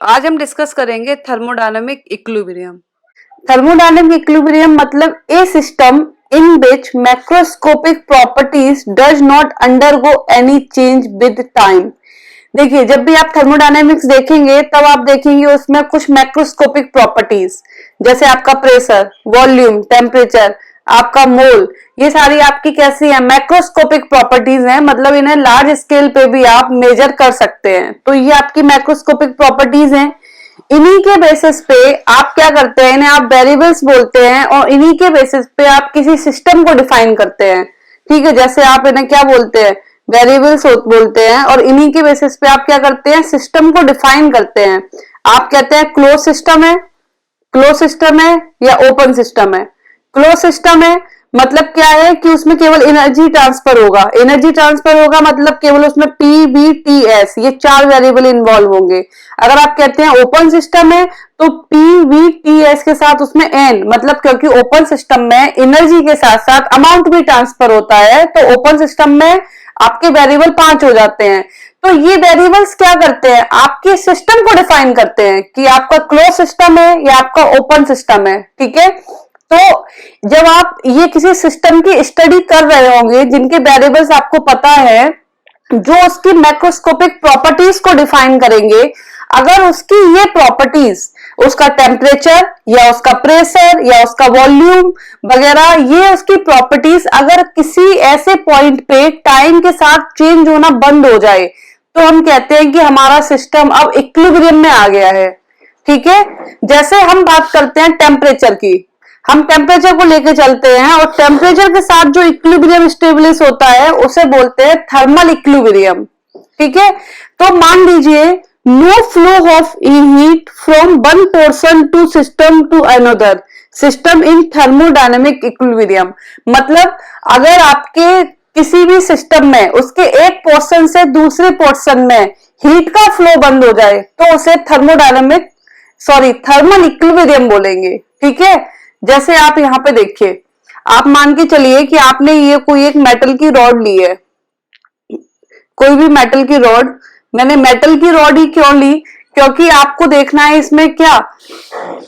आज हम डिस्कस करेंगे थर्मोडायनामिक इक्विलिब्रियम। Thermodynamic equilibrium मतलब a system in which macroscopic properties does not undergo any change with time। देखिए, जब भी आप थर्मोडायनेमिक्स देखेंगे तब आप देखेंगे उसमें कुछ मैक्रोस्कोपिक प्रॉपर्टीज, जैसे आपका प्रेशर, वॉल्यूम, टेम्परेचर, आपका मोल, ये सारी आपकी कैसी है, मैक्रोस्कोपिक प्रॉपर्टीज हैं। मतलब इन्हें लार्ज स्केल पे भी आप मेजर कर सकते हैं, तो ये आपकी मैक्रोस्कोपिक प्रॉपर्टीज हैं। इन्हीं के बेसिस पे आप क्या करते हैं, इन्हें आप वेरिएबल्स बोलते हैं, और इन्हीं के बेसिस पे आप किसी सिस्टम को डिफाइन करते हैं। ठीक है, जैसे आप इन्हें क्या बोलते हैं, वेरिएबल्स बोलते हैं, और इन्हीं के बेसिस पे आप क्या करते हैं, सिस्टम को डिफाइन करते हैं। आप कहते हैं क्लोज सिस्टम है, क्लोज सिस्टम है या ओपन सिस्टम है। क्लोज सिस्टम है मतलब क्या है कि उसमें केवल एनर्जी ट्रांसफर होगा। एनर्जी ट्रांसफर होगा मतलब केवल उसमें पी वी टी एस ये 4 वेरिएबल इन्वॉल्व होंगे। अगर आप कहते हैं ओपन सिस्टम है तो पी वी टी एस के साथ उसमें एन, मतलब क्योंकि ओपन सिस्टम में एनर्जी के साथ साथ अमाउंट भी ट्रांसफर होता है, तो ओपन सिस्टम में आपके वेरिएबल 5 हो जाते हैं। तो ये वेरिएबल्स क्या करते हैं, आपके सिस्टम को डिफाइन करते हैं कि आपका क्लोज सिस्टम है या आपका ओपन सिस्टम है। ठीक है, तो जब आप ये किसी सिस्टम की स्टडी कर रहे होंगे जिनके वेरिएबल्स आपको पता है, जो उसकी मैक्रोस्कोपिक प्रॉपर्टीज को डिफाइन करेंगे, अगर उसकी ये प्रॉपर्टीज, उसका टेम्परेचर या उसका प्रेशर या उसका वॉल्यूम वगैरह, ये उसकी प्रॉपर्टीज अगर किसी ऐसे पॉइंट पे टाइम के साथ चेंज होना बंद हो जाए, तो हम कहते हैं कि हमारा सिस्टम अब इक्विलिब्रियम में आ गया है। ठीक है, जैसे हम बात करते हैं टेम्परेचर की, हम टेम्परेचर को लेके चलते हैं, और टेम्परेचर के साथ जो इक्विलिब्रियम स्टेब्लिश होता है उसे बोलते हैं थर्मल इक्विलिब्रियम। ठीक है, तो मान लीजिए no flow of heat from one portion to system to another system in thermodynamic equilibrium. मतलब अगर आपके किसी भी सिस्टम में उसके एक पोर्शन से दूसरे पोर्शन में हीट का फ्लो बंद हो जाए तो उसे थर्मल इक्विलिब्रियम बोलेंगे। ठीक है, जैसे आप यहाँ पे देखिए, आप मान के चलिए कि आपने ये कोई एक मेटल की रॉड ली है, कोई भी मेटल की रॉड। मैंने मेटल की रॉड ही क्यों ली, क्योंकि आपको देखना है इसमें क्या,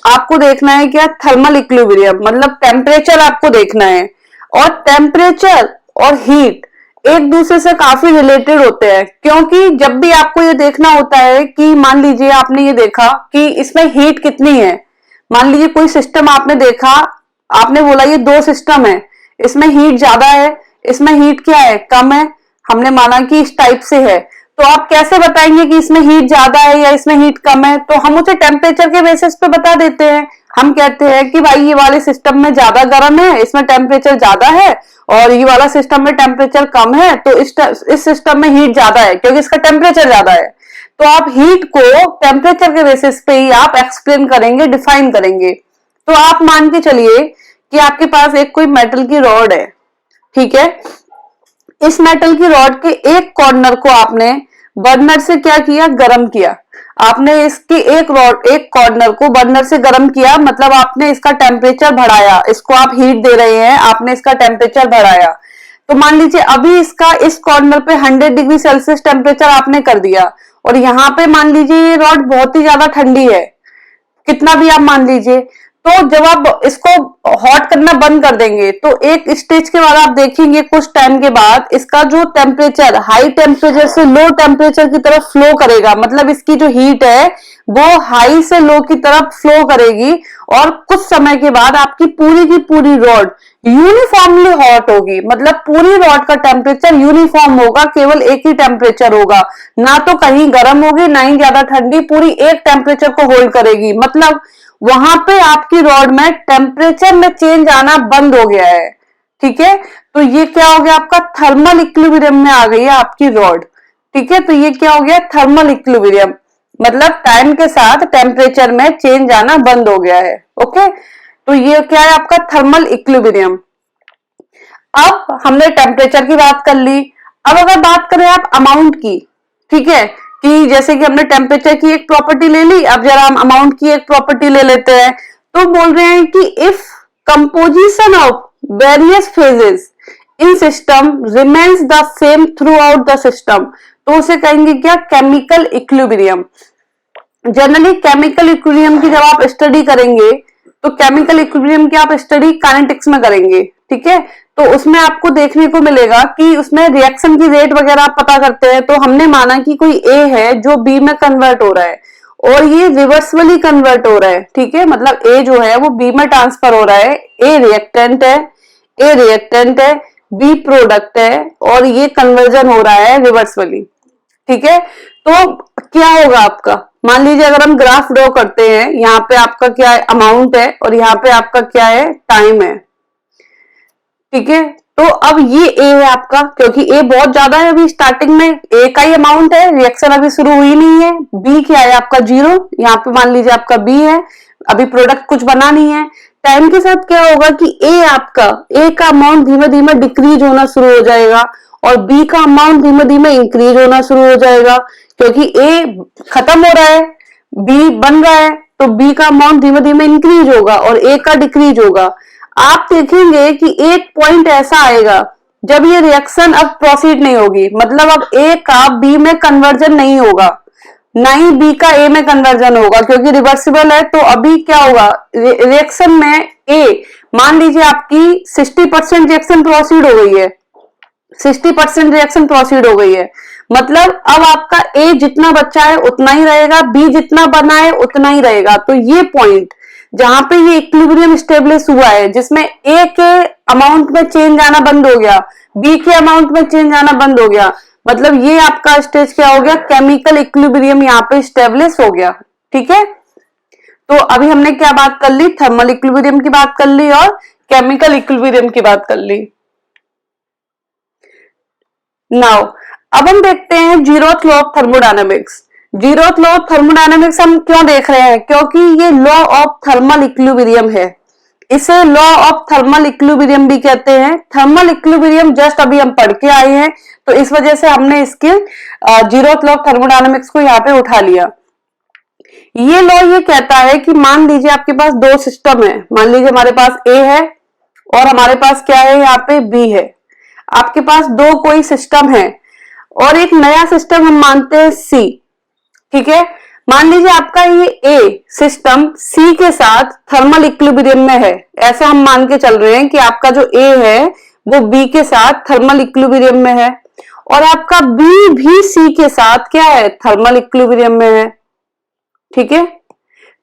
आपको देखना है क्या, थर्मल इक्विलिब्रियम, मतलब टेम्परेचर आपको देखना है। और टेम्परेचर और हीट एक दूसरे से काफी रिलेटेड होते हैं, क्योंकि जब भी आपको ये देखना होता है कि मान लीजिए आपने ये देखा कि इसमें हीट कितनी है, मान लीजिए कोई सिस्टम आपने देखा, आपने बोला ये 2 सिस्टम है, इसमें हीट ज्यादा है, इसमें हीट क्या है, कम है, हमने माना कि इस टाइप से है, तो आप कैसे बताएंगे कि इसमें हीट ज्यादा है या इसमें हीट कम है, तो हम उसे टेम्परेचर के बेसिस पे बता देते हैं। हम कहते हैं कि भाई ये वाले सिस्टम में ज्यादा गर्म है, इसमें टेम्परेचर ज्यादा है, और ये वाला सिस्टम में टेम्परेचर कम है, तो इस सिस्टम में हीट ज्यादा है क्योंकि इसका टेम्परेचर ज्यादा है। तो आप हीट को टेम्परेचर के बेसिस पे ही आप एक्सप्लेन करेंगे, डिफाइन करेंगे। तो आप मान के चलिए कि आपके पास एक कोई मेटल की रॉड है। ठीक है, इस मेटल की रॉड के एक कॉर्नर को आपने बर्नर से क्या किया, गरम किया। आपने इसके एक कॉर्नर को बर्नर से गरम किया, मतलब आपने इसका टेम्परेचर बढ़ाया, इसको आप हीट दे रहे हैं, आपने इसका टेम्परेचर बढ़ाया। तो मान लीजिए अभी इसका इस कॉर्नर पे 100 डिग्री सेल्सियस टेम्परेचर आपने कर दिया, और यहाँ पे मान लीजिए ये रॉड बहुत ही ज्यादा ठंडी है, कितना भी आप मान लीजिए। तो जब आप इसको हॉट करना बंद कर देंगे तो एक स्टेज के बाद आप देखेंगे कुछ टाइम के बाद इसका जो टेम्परेचर हाई टेम्परेचर से लो टेम्परेचर की तरफ फ्लो करेगा, मतलब इसकी जो हीट है वो हाई से लो की तरफ फ्लो करेगी, और कुछ समय के बाद आपकी की पूरी रॉड यूनिफॉर्मली हॉट होगी। मतलब पूरी रॉड का टेम्परेचर यूनिफॉर्म होगा, केवल एक ही टेम्परेचर होगा, ना तो कहीं गर्म होगी ना ही ज्यादा ठंडी, पूरी एक टेम्परेचर को होल्ड करेगी। मतलब वहां पे आपकी रॉड में टेम्परेचर में चेंज आना बंद हो गया है। ठीक है, तो ये क्या हो गया, आपका थर्मल इक्विलिब्रियम में आ गई है आपकी रॉड। ठीक है, तो ये क्या हो गया, थर्मल इक्विलिब्रियम, मतलब टाइम के साथ टेम्परेचर में चेंज आना बंद हो गया है। ओके, तो ये क्या है आपका थर्मल इक्विलिब्रियम। अब हमने टेम्परेचर की बात कर ली, अब अगर बात करें आप अमाउंट की, ठीक है, कि जैसे कि हमने टेम्परेचर की एक प्रॉपर्टी ले ली, अब जरा हम अमाउंट की एक प्रॉपर्टी ले लेते हैं। तो बोल रहे हैं कि if composition of various phases in system remains the same through out the system, तो उसे कहेंगे क्या, chemical equilibrium. Generally chemical equilibrium की जब आप स्टडी करेंगे तो केमिकल इक्विलिब्रियम की आप स्टडी काइनेटिक्स में करेंगे, ठीक है। तो उसमें आपको देखने को मिलेगा कि उसमें रिएक्शन की रेट वगैरह आप पता करते हैं। तो हमने माना कि कोई ए है जो बी में कन्वर्ट हो रहा है और ये रिवर्सली कन्वर्ट हो रहा है, ठीक है। मतलब ए जो है वो बी में ट्रांसफर हो रहा है। ए रिएक्टेंट है, बी प्रोडक्ट है और ये कन्वर्जन हो रहा है रिवर्सली, ठीक है। तो क्या होगा आपका, मान लीजिए अगर हम ग्राफ ड्रॉ करते हैं, यहाँ पे आपका क्या है अमाउंट है और यहाँ पे आपका क्या है टाइम है, ठीक है। तो अब ये ए है आपका, क्योंकि ए बहुत ज्यादा है अभी स्टार्टिंग में, ए का ही अमाउंट है, रिएक्शन अभी शुरू हुई नहीं है। बी क्या है आपका 0, यहाँ पे मान लीजिए आपका बी है, अभी प्रोडक्ट कुछ बना नहीं है। टाइम के साथ क्या होगा कि ए का अमाउंट धीमे धीमे डिक्रीज होना शुरू हो जाएगा और बी का अमाउंट धीमे धीमे इंक्रीज होना शुरू हो जाएगा, क्योंकि ए खत्म हो रहा है, बी बन रहा है, तो बी का अमाउंट धीमे धीमे इंक्रीज होगा और ए का डिक्रीज होगा। आप देखेंगे कि एक पॉइंट ऐसा आएगा जब ये रिएक्शन अब प्रोसीड नहीं होगी, मतलब अब ए का बी में कन्वर्जन नहीं होगा, ना ही बी का ए में कन्वर्जन होगा, क्योंकि रिवर्सिबल है। तो अभी क्या होगा रिएक्शन में ए, मान लीजिए आपकी 60% रिएक्शन प्रोसीड हो गई है, 60% रिएक्शन प्रोसीड हो गई है, मतलब अब आपका ए जितना बचा है उतना ही रहेगा, बी जितना बना है उतना ही रहेगा। तो ये पॉइंट जहां पे ये इक्विलिब्रियम स्टेब्लिश हुआ है, जिसमें ए के अमाउंट में चेंज आना बंद हो गया, बी के अमाउंट में चेंज आना बंद हो गया, मतलब ये आपका स्टेज क्या हो गया, केमिकल इक्विलिब्रियम यहाँ पे स्टेब्लिश हो गया, ठीक है। तो अभी हमने क्या बात कर ली, थर्मल इक्विलिब्रियम की बात कर ली और केमिकल इक्विलिब्रियम की बात कर ली। नाउ अब हम देखते हैं zeroth law of thermodynamics. Zeroth law of thermodynamics हम क्यों देख रहे हैं, क्योंकि ये लॉ ऑफ थर्मल इक्विलिब्रियम है, इसे लॉ ऑफ थर्मल इक्विलिब्रियम भी कहते हैं। थर्मल इक्विलिब्रियम जस्ट अभी हम पढ़ के आए हैं, तो इस वजह से हमने इसके जीरोथ लॉ ऑफ थर्मोडायनेमिक्स को यहाँ पे उठा लिया। ये लॉ ये कहता है कि मान लीजिए आपके पास दो सिस्टम है, मान लीजिए हमारे पास ए है और हमारे पास क्या है यहाँ पे बी है। आपके पास दो कोई सिस्टम है और एक नया सिस्टम हम मानते हैं सी, ठीक है। मान लीजिए आपका ये ए सिस्टम सी के साथ थर्मल इक्विलिब्रियम में है, ऐसा हम मान के चल रहे हैं कि आपका जो ए है वो बी के साथ थर्मल इक्विलिब्रियम में है और आपका बी भी सी के साथ क्या है थर्मल इक्विलिब्रियम में है, ठीक है।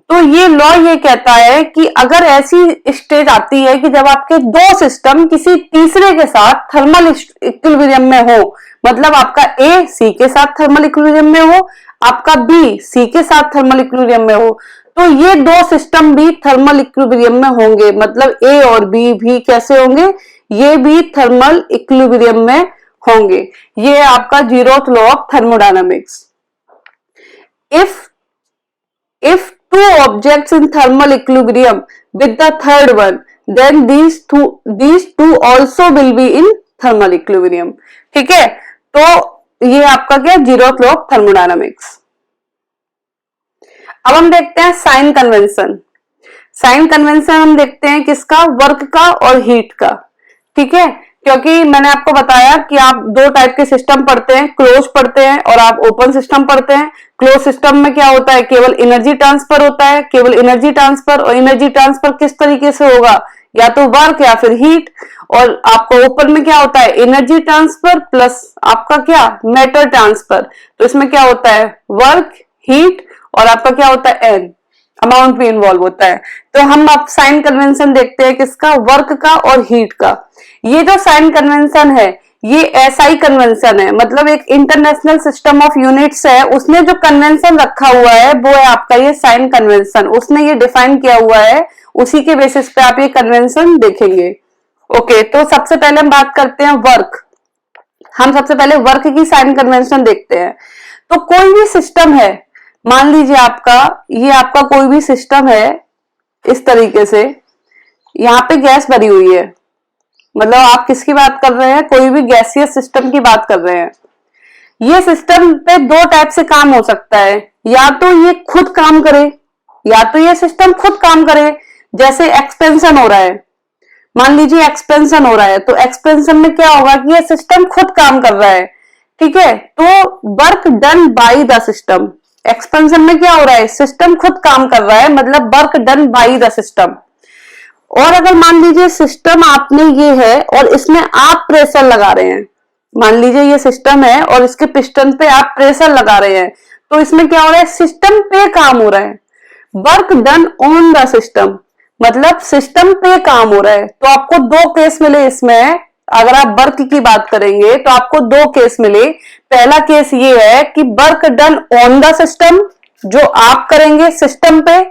तो ये लॉ ये कहता है कि अगर ऐसी स्टेज आती है कि जब आपके दो सिस्टम किसी तीसरे के साथ थर्मल इक्विलिब्रियम में हो, मतलब आपका ए सी के साथ थर्मल इक्विलिब्रियम में हो, आपका बी सी के साथ थर्मल इक्विलिब्रियम में हो, तो ये दो सिस्टम भी थर्मल इक्विलिब्रियम में होंगे, मतलब ए और बी भी कैसे होंगे, ये भी थर्मल इक्विलिब्रियम में होंगे। ये आपका zeroth law of thermodynamics. If two objects in thermal equilibrium with the third one, then these two also will be in thermal equilibrium, ठीक है। तो ये आपका क्या जीरोथ लॉ ऑफ थर्मोडायनामिक्स। अब हम देखते हैं साइन कन्वेंशन। साइन कन्वेंशन हम देखते हैं किसका, वर्क का और हीट का, ठीक है। क्योंकि मैंने आपको बताया कि आप दो टाइप के सिस्टम पढ़ते हैं, क्लोज पढ़ते हैं और आप ओपन सिस्टम पढ़ते हैं। क्लोज सिस्टम में क्या होता है, केवल एनर्जी ट्रांसफर होता है, केवल एनर्जी ट्रांसफर, और एनर्जी ट्रांसफर किस तरीके से होगा, या तो वर्क या फिर हीट। और आपको ओपन में क्या होता है, एनर्जी ट्रांसफर प्लस आपका क्या मैटर ट्रांसफर। तो इसमें क्या होता है, वर्क, हीट और आपका क्या होता है एन, अमाउंट भी इन्वॉल्व होता है। तो हम अब साइन कन्वेंशन देखते हैं किसका, वर्क का और हीट का। ये जो साइन कन्वेंशन है ये एसआई कन्वेंशन है, मतलब एक इंटरनेशनल सिस्टम ऑफ यूनिट्स है, उसने जो कन्वेंशन रखा हुआ है वो है आपका ये साइन कन्वेंशन, उसने ये डिफाइन किया हुआ है, उसी के बेसिस पे आप ये कन्वेंशन देखेंगे। ओके, तो सबसे पहले हम बात करते हैं वर्क। हम सबसे पहले वर्क की साइन कन्वेंशन देखते हैं। तो कोई भी सिस्टम है, मान लीजिए आपका ये आपका कोई भी सिस्टम है इस तरीके से, यहाँ पे गैस भरी हुई है, मतलब आप किसकी बात कर रहे हैं, कोई भी गैसियस सिस्टम की बात कर रहे हैं। ये सिस्टम पे दो टाइप से काम हो सकता है, या तो ये खुद काम करे या तो ये सिस्टम खुद काम करे। जैसे एक्सपेंशन हो रहा है, मान लीजिए एक्सपेंशन हो रहा है, तो एक्सपेंशन में क्या होगा कि ये सिस्टम खुद काम कर रहा है, ठीक है। तो work done by the system, expansion में क्या हो रहा है, सिस्टम खुद काम कर रहा है, मतलब work done by the system. और अगर मान लीजिए सिस्टम आपने ये है और इसमें आप प्रेशर लगा रहे हैं, मान लीजिए ये सिस्टम है और इसके पिस्टन पे आप प्रेशर लगा रहे हैं, तो इसमें क्या हो रहा है, सिस्टम पे काम हो रहा है, work done on the system, मतलब सिस्टम पे काम हो रहा है। तो आपको दो केस मिले इसमें, अगर आप वर्क की बात करेंगे तो आपको दो केस मिले। पहला केस ये है कि work done on the system, जो आप करेंगे सिस्टम पे,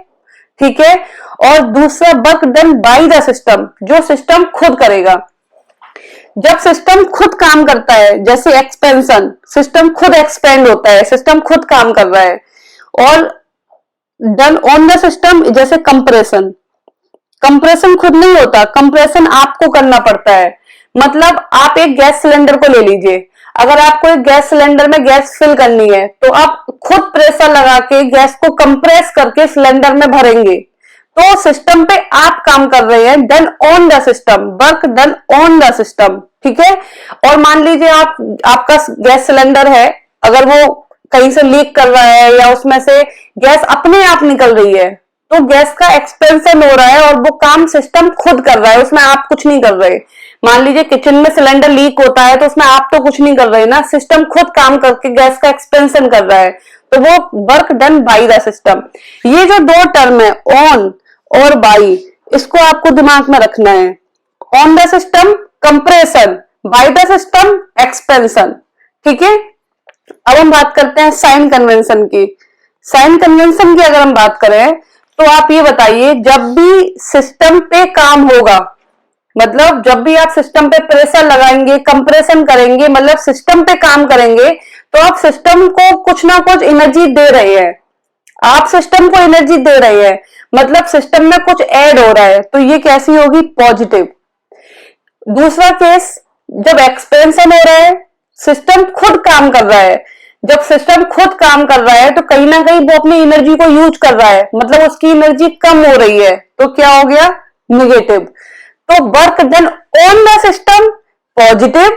ठीक है, और दूसरा work done by the system, जो सिस्टम खुद करेगा। जब सिस्टम खुद काम करता है, जैसे एक्सपेंशन, सिस्टम खुद एक्सपेंड होता है, सिस्टम खुद काम कर रहा है। और डन ऑन द सिस्टम जैसे कंप्रेशन, कंप्रेशन खुद नहीं होता, कंप्रेशन आपको करना पड़ता है। मतलब आप एक गैस सिलेंडर को ले लीजिए, अगर आपको एक गैस सिलेंडर में गैस फिल करनी है तो आप खुद प्रेशर लगा के गैस को कंप्रेस करके सिलेंडर में भरेंगे, तो सिस्टम पे आप काम कर रहे हैं, done on the system, work done on the system, ठीक है। और मान लीजिए आपका गैस सिलेंडर है, अगर वो कहीं से लीक कर रहा है या उसमें से गैस अपने आप निकल रही है, तो गैस का एक्सपेंशन हो रहा है और वो काम सिस्टम खुद कर रहा है, उसमें आप कुछ नहीं कर रहे। मान लीजिए किचन में सिलेंडर लीक होता है तो उसमें आप तो कुछ नहीं कर रहे ना, सिस्टम खुद काम करके गैस का एक्सपेंशन कर रहा है, तो वो work done by the system. ये जो दो टर्म है ऑन और बाई, इसको आपको दिमाग में रखना है। On the system compression, by the system expansion, ठीक है। अब हम बात करते हैं साइन कन्वेंशन की। साइन कन्वेंशन की अगर हम बात करें तो आप ये बताइए, जब भी सिस्टम पे काम होगा, मतलब जब भी आप सिस्टम पे प्रेशर लगाएंगे, कंप्रेशन करेंगे, मतलब सिस्टम पे काम करेंगे, तो आप सिस्टम को कुछ ना कुछ एनर्जी दे रहे हैं, आप सिस्टम को एनर्जी दे रहे हैं, मतलब सिस्टम में कुछ ऐड हो रहा है, तो ये कैसी होगी, पॉजिटिव। दूसरा केस, जब एक्सपेंशन हो रहा है, सिस्टम खुद काम कर रहा है, जब सिस्टम खुद काम कर रहा है तो कहीं ना कहीं वो अपनी एनर्जी को यूज कर रहा है, मतलब उसकी एनर्जी कम हो रही है, तो क्या हो गया, निगेटिव। तो work done on the system positive,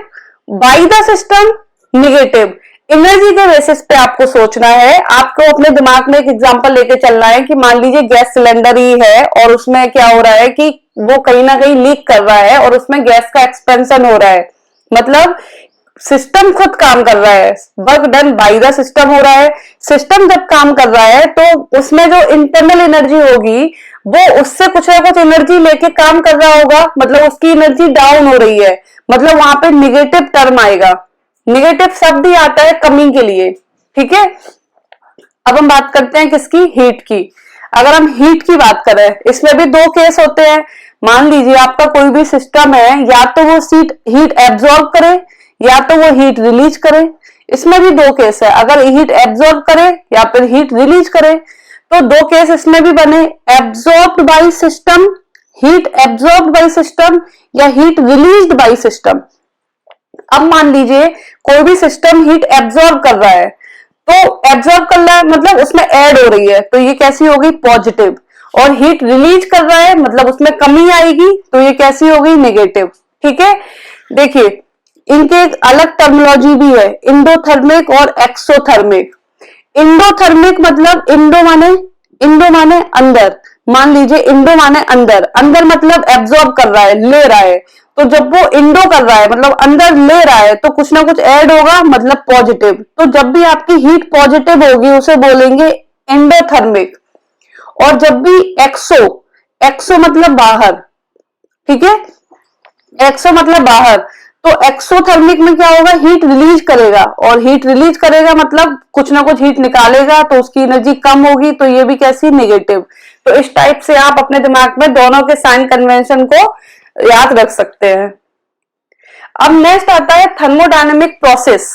by the system negative. Energy के बेसिस पे आपको सोचना है, आपको अपने दिमाग में एक एग्जांपल लेके चलना है कि मान लीजिए गैस सिलेंडर ही है और उसमें क्या हो रहा है कि वो कहीं ना कहीं लीक कर रहा है और उसमें गैस का एक्सपेंशन हो रहा है, मतलब सिस्टम खुद काम कर रहा है, work done by the system हो रहा है। सिस्टम जब काम कर रहा है तो उसमें जो इंटरनल एनर्जी होगी वो उससे कुछ ना कुछ एनर्जी लेके काम कर रहा होगा, मतलब उसकी एनर्जी डाउन हो रही है, मतलब वहां पे निगेटिव टर्म आएगा। निगेटिव शब्द ही आता है कमी के लिए, ठीक है। अब हम बात करते हैं किसकी, हीट की। अगर हम हीट की बात करें, इसमें भी दो केस होते हैं। मान लीजिए आपका कोई भी सिस्टम है, या तो वो हीट एब्जॉर्ब करे या तो वो हीट रिलीज करे। इसमें भी दो केस है, अगर हीट एब्जॉर्ब करे या फिर हीट रिलीज करे, तो दो केस इसमें भी बने, absorbed by system, heat absorbed by system, या हीट रिलीज्ड बाय सिस्टम। अब मान लीजिए कोई भी सिस्टम हीट एब्जॉर्ब कर रहा है, तो एब्जॉर्ब कर रहा है मतलब उसमें ऐड हो रही है, तो ये कैसी होगी, पॉजिटिव। और हीट रिलीज कर रहा है मतलब उसमें कमी आएगी, तो ये कैसी होगी, नेगेटिव, ठीक है। देखिए इनके एक अलग टर्मिनोलॉजी भी है, इंडोथर्मिक और एक्सोथर्मिक। इंडोथर्मिक मतलब इंडो माने अंदर, मान लीजिए इंडो माने अंदर, अंदर मतलब एब्जॉर्ब कर रहा है, ले रहा है, तो जब वो इंडो कर रहा है मतलब अंदर ले रहा है तो कुछ ना कुछ ऐड होगा, मतलब पॉजिटिव। तो जब भी आपकी हीट पॉजिटिव होगी उसे बोलेंगे एंडोथर्मिक। और जब भी एक्सो मतलब बाहर, ठीक है, एक्सो मतलब बाहर, तो एक्सोथर्मिक में क्या होगा, हीट रिलीज करेगा, और हीट रिलीज करेगा मतलब कुछ ना कुछ हीट निकालेगा, तो उसकी एनर्जी कम होगी, तो ये भी कैसी, नेगेटिव। तो इस टाइप से आप अपने दिमाग में दोनों के साइन कन्वेंशन को याद रख सकते हैं। अब नेक्स्ट आता है थर्मोडायनेमिक प्रोसेस।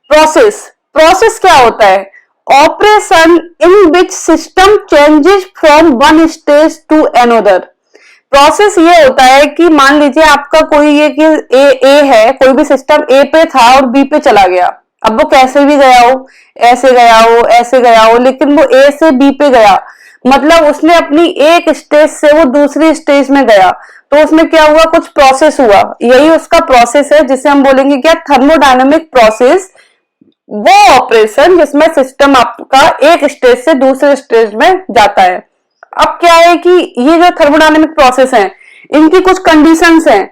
प्रोसेस क्या होता है, operation in which system changes from one stage to another. Process ये होता है कि मान लीजिए आपका कोई ये कि ए है, कोई भी सिस्टम ए पे था और बी पे चला गया, अब वो कैसे भी गया हो, ऐसे गया हो, ऐसे गया हो, लेकिन वो ए से बी पे गया, मतलब उसने अपनी एक स्टेज से वो दूसरी स्टेज में गया, तो उसमें क्या हुआ, कुछ प्रोसेस हुआ, यही उसका प्रोसेस है जिसे हम बोलेंगे क्या, थर्मोडायनेमिक प्रोसेस। वो ऑपरेशन जिसमें सिस्टम आपका एक स्टेज से दूसरे स्टेज में जाता है। अब क्या है कि ये जो थर्मोडायनेमिक प्रोसेस है इनकी कुछ कंडीशंस हैं।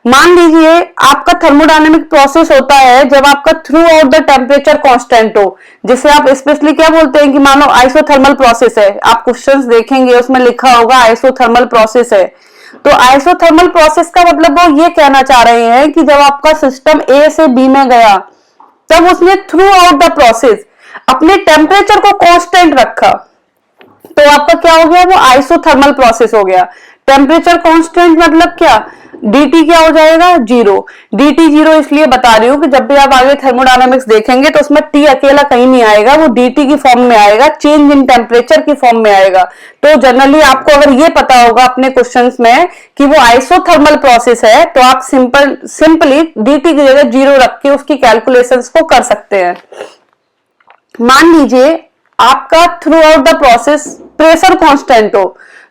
मान लीजिए आपका थर्मोडायनेमिक प्रोसेस होता है जब आपका through out the temperature constant हो, जिसे आप स्पेशली क्या बोलते हैं कि मानो आइसोथर्मल प्रोसेस है। आप क्वेश्चंस देखेंगे उसमें लिखा होगा आइसोथर्मल प्रोसेस है। तो आइसोथर्मल प्रोसेस का मतलब वो ये कहना चाह रहे हैं कि जब आपका सिस्टम ए से बी में गया तब उसने थ्रू आउट द प्रोसेस अपने टेम्परेचर को कांस्टेंट रखा, तो आपका क्या हो गया, वो आइसोथर्मल प्रोसेस हो गया। टेम्परेचर कांस्टेंट मतलब क्या, dt क्या हो जाएगा, जीरो। dt जीरो इसलिए बता रही हूं कि जब भी आप आगे थर्मोडायनामिक्स देखेंगे तो उसमें t अकेला कहीं नहीं आएगा, वो dt की फॉर्म में आएगा, चेंज इन टेम्परेचर की फॉर्म में आएगा। तो जनरली आपको अगर ये पता होगा अपने क्वेश्चंस में कि वो आइसोथर्मल प्रोसेस है तो आप सिंपली dt की जगह जीरो रख के उसकी कैलकुलेशंस को कर सकते हैं। मान लीजिए आपका through out the process pressure constant हो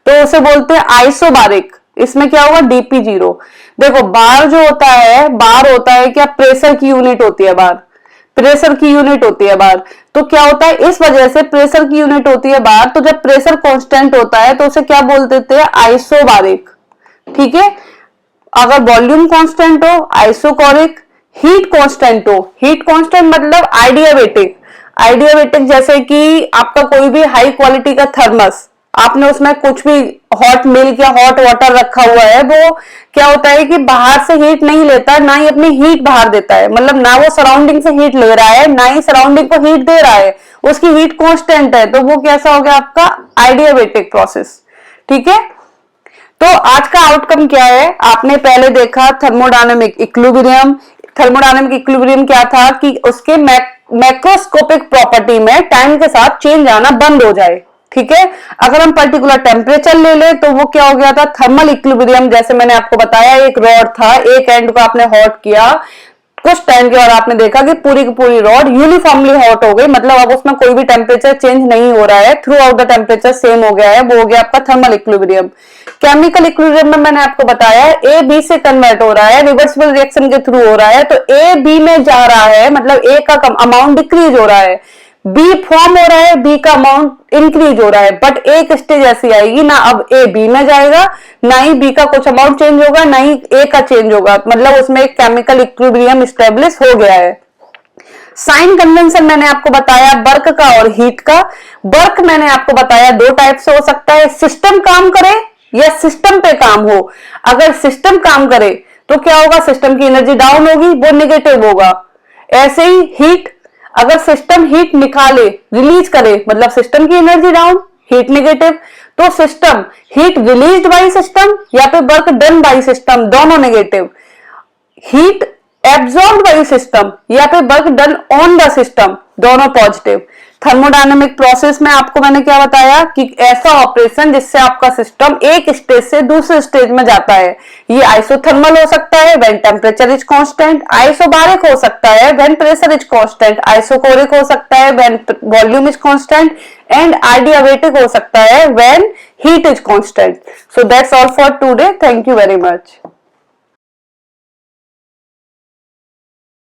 तो उसे बोलते हैं आइसोबारिक। इसमें क्या होगा, डीपी जीरो। देखो बार जो होता है, बार होता है क्या, प्रेशर की यूनिट होती है बार, प्रेशर की यूनिट होती है बार। तो क्या होता है, इस वजह से प्रेशर की यूनिट होती है बार, तो जब प्रेशर कांस्टेंट होता है तो उसे क्या बोल देते हैं, आइसोबारिक। ठीक है। अगर वॉल्यूम कांस्टेंट हो आइसोकोरिक, हीट कांस्टेंट हो, हीट कांस्टेंट मतलब आइडियाबेटिक। आइडियाबेटिक जैसे कि आपका कोई भी हाई क्वालिटी का थर्मस, आपने उसमें कुछ भी हॉट मिल्क या हॉट वाटर रखा हुआ है, वो क्या होता है कि बाहर से हीट नहीं लेता, ना ही अपनी हीट बाहर देता है, मतलब ना वो सराउंडिंग से हीट ले रहा है ना ही सराउंडिंग को हीट दे रहा है, उसकी हीट कांस्टेंट है। तो वो कैसा हो गया आपका आइडियाबेटिक प्रोसेस। ठीक है। तो आज का आउटकम क्या है, आपने पहले देखा थर्मोडायनेमिक इक्विलिब्रियम। थर्मोडायनेमिक इक्विलिब्रियम क्या था कि उसके मैक्रोस्कोपिक प्रॉपर्टी में टाइम के साथ चेंज आना बंद हो जाए। ठीक है। अगर हम पर्टिकुलर टेम्परेचर ले ले तो वो क्या हो गया था, थर्मल इक्विलिब्रियम। जैसे मैंने आपको बताया एक रॉड था, एक एंड को आपने हॉट किया, कुछ टाइम के बाद आपने देखा कि पूरी की पूरी रॉड यूनिफॉर्मली हॉट हो गई, मतलब अब उसमें कोई भी टेम्परेचर चेंज नहीं हो रहा है, through out the temperature same हो गया है, वो हो गया आपका थर्मल इक्विलिब्रियम। केमिकल इक्विलिब्रियम में मैंने आपको बताया ए बी से कन्वर्ट हो रहा है, रिवर्सिबल रिएक्शन के थ्रू हो रहा है, तो ए बी में जा रहा है, मतलब ए का अमाउंट डिक्रीज हो रहा है, बी फॉर्म हो रहा है, बी का अमाउंट इंक्रीज हो रहा है। बट एक स्टेज ऐसी आएगी ना अब ए बी में जाएगा, ना ही बी का कुछ अमाउंट चेंज होगा, ना ही ए का चेंज होगा, मतलब उसमें एक केमिकल इक्विलिब्रियम स्टेब्लिश हो गया है। साइन कन्वेंशन मैंने आपको बताया वर्क का और हीट का। वर्क मैंने आपको बताया दो टाइप से हो सकता है, सिस्टम काम करे या सिस्टम पे काम हो। अगर सिस्टम काम करे तो क्या होगा, सिस्टम की एनर्जी डाउन होगी, वो निगेटिव होगा। ऐसे ही हीट, अगर सिस्टम हीट निकाले रिलीज करे, मतलब सिस्टम की एनर्जी डाउन, हीट नेगेटिव, तो system heat released by system या फिर वर्क डन बाय सिस्टम दोनों negative, heat absorb by system या फिर work done on the system दोनों पॉजिटिव। थर्मोडायनेमिक प्रोसेस में आपको मैंने क्या बताया कि ऐसा ऑपरेशन जिससे आपका सिस्टम एक स्टेज से दूसरे स्टेज में जाता है, ये आइसोथर्मल हो सकता है when temperature is constant, isobaric हो सकता है when pressure is constant, isochoric हो सकता है when volume is constant, and adiabatic हो सकता है when heat is constant. So that's all for today, thank you very much.